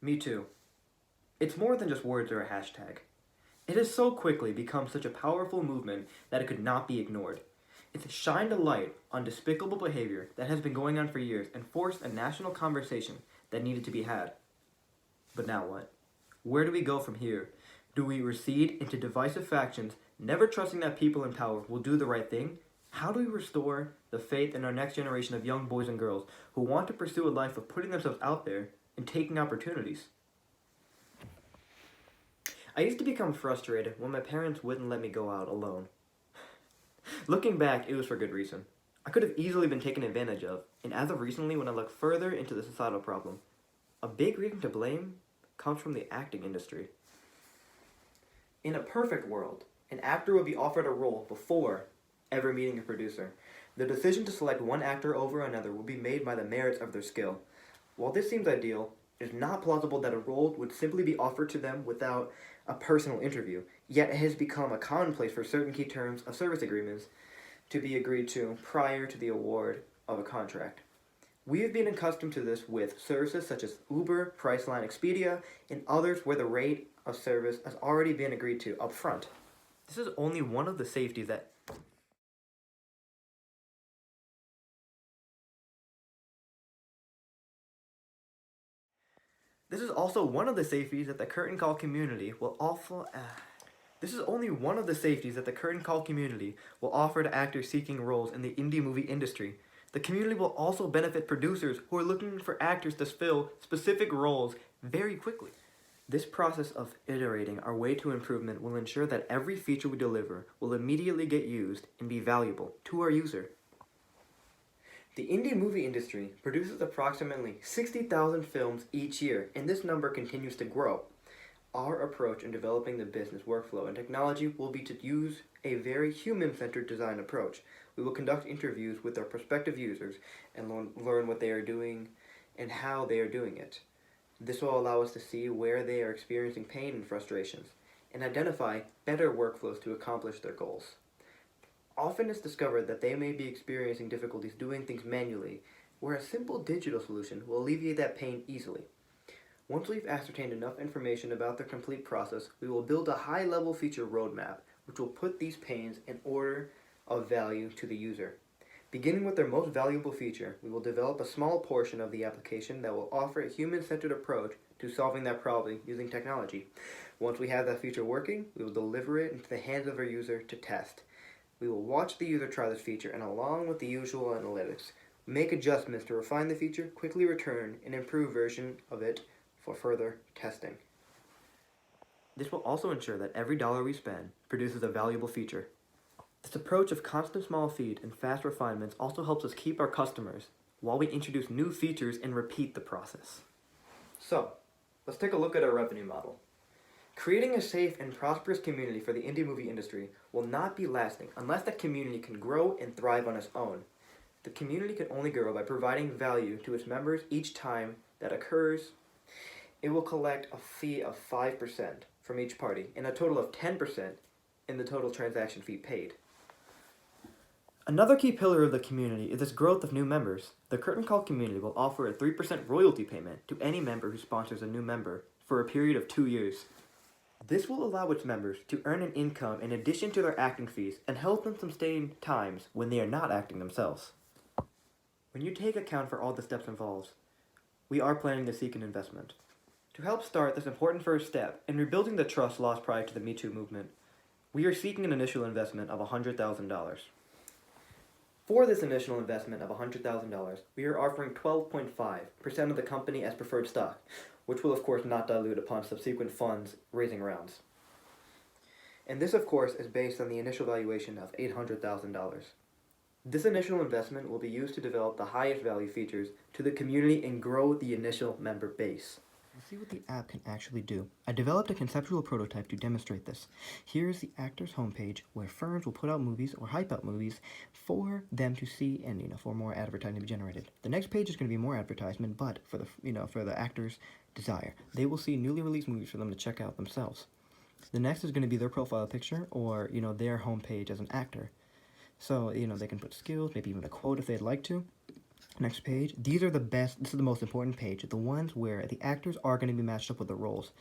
Me too. It's more than just words or a hashtag. It has so quickly become such a powerful movement that it could not be ignored. It's shined a light on despicable behavior that has been going on for years and forced a national conversation that needed to be had. But now what? Where do we go from here? Do we recede into divisive factions, never trusting that people in power will do the right thing? How do we restore the faith in our next generation of young boys and girls who want to pursue a life of putting themselves out there and taking opportunities? I used to become frustrated when my parents wouldn't let me go out alone. Looking back, it was for good reason. I could have easily been taken advantage of, and as of recently, when I look further into the societal problem, a big reason to blame comes from the acting industry. In a perfect world, an actor would be offered a role before ever meeting a producer. The decision to select one actor over another will be made by the merits of their skill. While this seems ideal, it is not plausible that a role would simply be offered to them without a personal interview, yet it has become a commonplace for certain key terms of service agreements to be agreed to prior to the award of a contract. We have been accustomed to this with services such as Uber, Priceline, Expedia, and others where the rate of service has already been agreed to upfront. This is only one of the safeties that This is also one of the safeties that the curtain call community will offer. This is only one of the safeties that the curtain call community will offer to actors seeking roles in the indie movie industry. The community will also benefit producers who are looking for actors to fill specific roles very quickly. This process of iterating our way to improvement will ensure that every feature we deliver will immediately get used and be valuable to our user. The indie movie industry produces approximately 60,000 films each year, and this number continues to grow. Our approach in developing the business workflow and technology will be to use a very human-centered design approach. We will conduct interviews with our prospective users and learn what they are doing and how they are doing it. This will allow us to see where they are experiencing pain and frustrations and identify better workflows to accomplish their goals. Often it's discovered that they may be experiencing difficulties doing things manually, where a simple digital solution will alleviate that pain easily. Once we've ascertained enough information about their complete process, we will build a high-level feature roadmap, which will put these pains in order of value to the user. Beginning with their most valuable feature, we will develop a small portion of the application that will offer a human-centered approach to solving that problem using technology. Once we have that feature working, we will deliver it into the hands of our user to test. We will watch the user try this feature and, along with the usual analytics, make adjustments to refine the feature, quickly return an improved version of it for further testing. This will also ensure that every dollar we spend produces a valuable feature. This approach of constant small feed and fast refinements also helps us keep our customers while we introduce new features and repeat the process. So, let's take a look at our revenue model. Creating a safe and prosperous community for the indie movie industry will not be lasting unless that community can grow and thrive on its own. The community can only grow by providing value to its members each time that occurs. It will collect a fee of 5% from each party and a total of 10% in the total transaction fee paid. Another key pillar of the community is its growth of new members. The Curtain Call community will offer a 3% royalty payment to any member who sponsors a new member for a period of 2 years. This will allow its members to earn an income in addition to their acting fees and help them sustain times when they are not acting themselves. When you take account for all the steps involved, we are planning to seek an investment. To help start this important first step in rebuilding the trust lost prior to the Me Too movement, we are seeking an initial investment of $100,000. For this initial investment of $100,000, we are offering 12.5% of the company as preferred stock, which will of course not dilute upon subsequent funds raising rounds. And this of course is based on the initial valuation of $800,000. This initial investment will be used to develop the highest value features to the community and grow the initial member base. We'll see what the app can actually do. I developed a conceptual prototype to demonstrate this. Here is the actor's homepage where firms will put out movies or hype out movies for them to see and for more advertising to be generated. The next page is going to be more advertisement, but for the actor's desire. They will see newly released movies for them to check out themselves. The next is going to be their profile picture or their homepage as an actor. So they can put skills, maybe even a quote if they'd like to. Next page. These are the best. This is the most important page. The ones where the actors are going to be matched up with the roles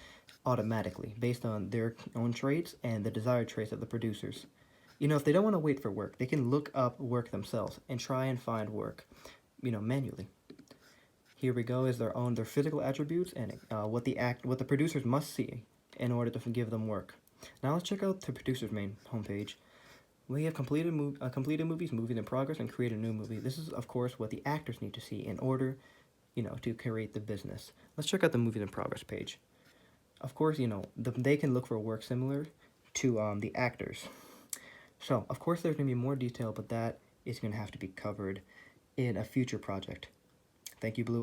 automatically based on their own traits and the desired traits of the producers. You know, if they don't want to wait for work, they can look up work themselves and try and find work, manually. Here we go is their physical attributes and what the producers must see in order to give them work. Now let's check out the producer's main homepage. We have completed movies, movies in progress, and create a new movie. This is, of course, what the actors need to see in order, to create the business. Let's check out the movies in progress page. Of course, they can look for work similar to the actors. So, of course, there's going to be more detail, but that is going to have to be covered in a future project. Thank you, Blue.